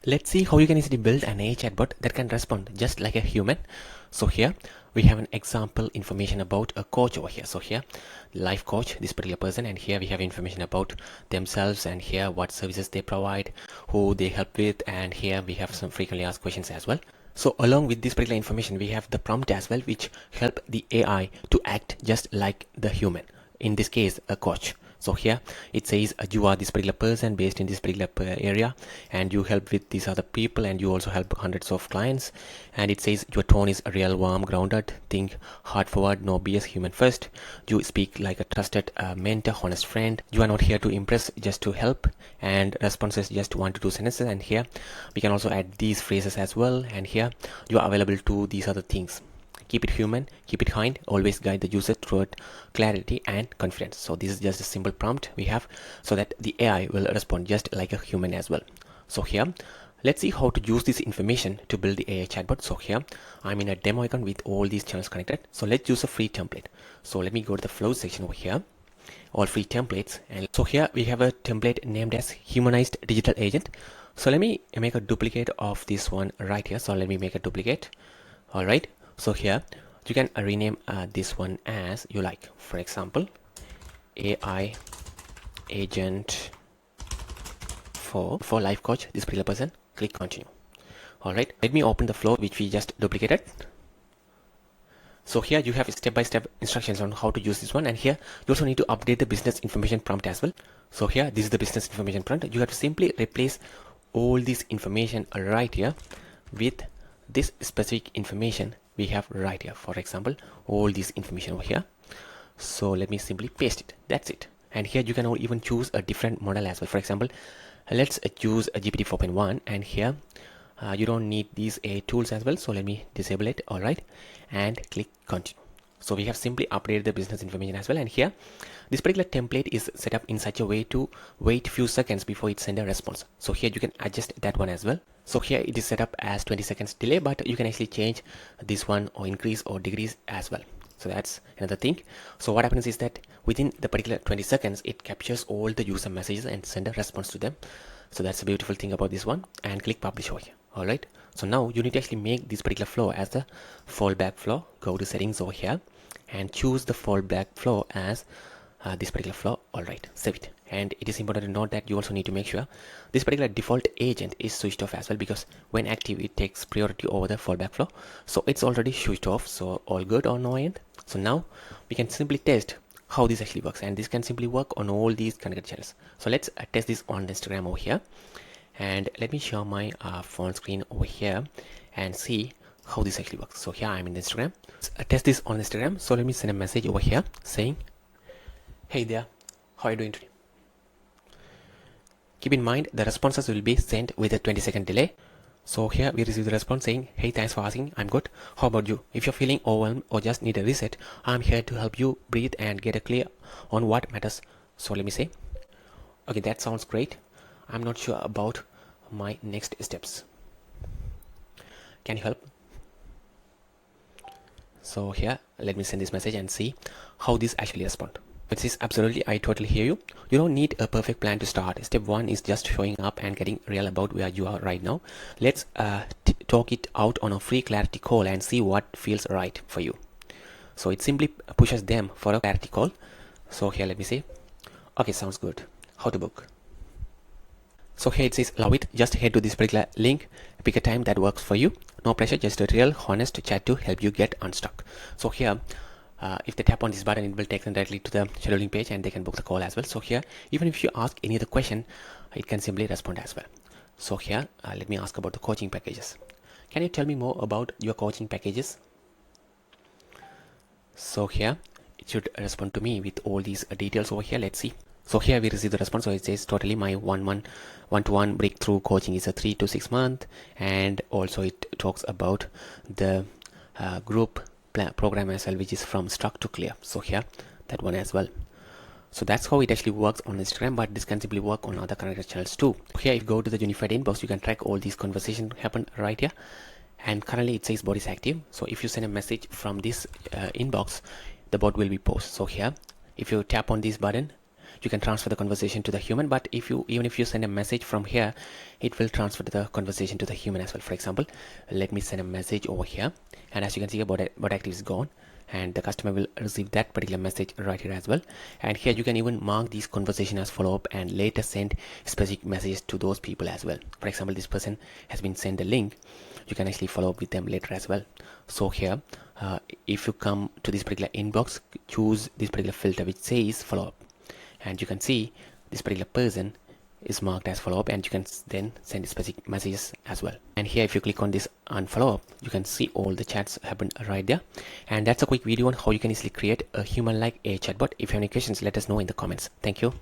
Let's see how you can easily build an AI chatbot that can respond just like a human. So here we have an example information about a coach over here. So here life coach, this particular person, and here we have information about themselves, and here what services they provide, who they help with, and here we have some frequently asked questions as well. So along with this particular information, we have the prompt as well, which help the AI to act just like the human, in this case a coach. So here it says you are this particular person based in this particular area, and you help with these other people, and you also help hundreds of clients. And it says your tone is real, warm, grounded, think heart forward, no BS, human first. You speak like a trusted mentor, honest friend. You are not here to impress, just to help. And responses just 1 to 2 sentences. And here we can also add these phrases as well. And here you are available to these other things. Keep it human, keep it kind, always guide the user toward clarity and confidence. So this is just a simple prompt we have so that the AI will respond just like a human as well. So here, let's see how to use this information to build the AI chatbot. So here, I'm in a demo icon with all these channels connected. So let's use a free template. So let me go to the flow section over here, all free templates. And so here we have a template named as Humanized Digital Agent. So let me make a duplicate of this one right here. So let me make a duplicate. All right. So here you can rename this one as you like. For example, AI agent for life coach, this particular person. Click continue. All right, let me open the flow which we just duplicated. So here you have step-by-step instructions on how to use this one, and here you also need to update the business information prompt as well. So here this is the business information prompt. You have to simply replace all this information right here with this specific information we have right here. For example, all this information over here. So let me simply paste it. That's it. And here you can even choose a different model as well. For example, let's choose a GPT 4.1, and here you don't need these AI tools as well. So let me disable it. All right, and click continue. So we have simply updated the business information as well. And here this particular template is set up in such a way to wait few seconds before it sends a response. So here you can adjust that one as well. So here it is set up as 20 seconds delay, but you can actually change this one or increase or decrease as well. So that's another thing. So what happens is that within the particular 20 seconds, it captures all the user messages and send a response to them. So that's a beautiful thing about this one. And click publish over here. All right. So now you need to actually make this particular flow as the fallback flow. Go to settings over here and choose the fallback flow as this particular flow. All right, save it. And it is important to note that you also need to make sure this particular default agent is switched off as well, because when active it takes priority over the fallback flow. So it's already switched off, so all good on our end. So now we can simply test how this actually works, and this can simply work on all these connected channels. So let's test this on Instagram over here, and let me share my phone screen over here and see how this actually works. So here I'm in Instagram. Let's test this on Instagram. So let me send a message over here saying, hey there, how are you doing today? Keep in mind the responses will be sent with a 20-second delay. So here we receive the response saying, hey, thanks for asking, I'm good. How about you? If you're feeling overwhelmed or just need a reset, I'm here to help you breathe and get a clear on what matters. So let me say, okay, that sounds great. I'm not sure about my next steps. Can you help? So here, let me send this message and see how this actually responds. It says, absolutely, I totally hear you. You don't need a perfect plan to start. Step 1 is just showing up and getting real about where you are right now. Let's talk it out on a free clarity call and see what feels right for you. So it simply pushes them for a clarity call. So here, let me say, okay, sounds good. How to book? So here it says, love it. Just head to this particular link, pick a time that works for you. No pressure, just a real, honest chat to help you get unstuck. So here, if they tap on this button, it will take them directly to the scheduling page and they can book the call as well. So here, even if you ask any other question, it can simply respond as well. So here, let me ask about the coaching packages. Can you tell me more about your coaching packages? So here, it should respond to me with all these details over here. Let's see. So here we receive the response. So it says totally my one-to-one breakthrough coaching is a 3 to 6 month, and also it talks about the group program as well, which is from struck to clear. So here, that one as well. So that's how it actually works on Instagram, but this can simply work on other connected channels too. Here, if you go to the unified inbox, you can track all these conversations happen right here. And currently it says bot is active. So if you send a message from this inbox, the bot will be posted. So here, if you tap on this button, you can transfer the conversation to the human, but even if you send a message from here, it will transfer the conversation to the human as well. For example, let me send a message over here, and as you can see, bot active is gone, and the customer will receive that particular message right here as well. And here you can even mark these conversation as follow-up and later send specific messages to those people as well. For example, this person has been sent a link, you can actually follow up with them later as well. So here, if you come to this particular inbox, choose this particular filter which says follow-up, and you can see this particular person is marked as follow-up, and you can then send specific messages as well. And here, if you click on this unfollow-up, you can see all the chats happen right there. And that's a quick video on how you can easily create a human-like AI chatbot. If you have any questions, let us know in the comments. Thank you.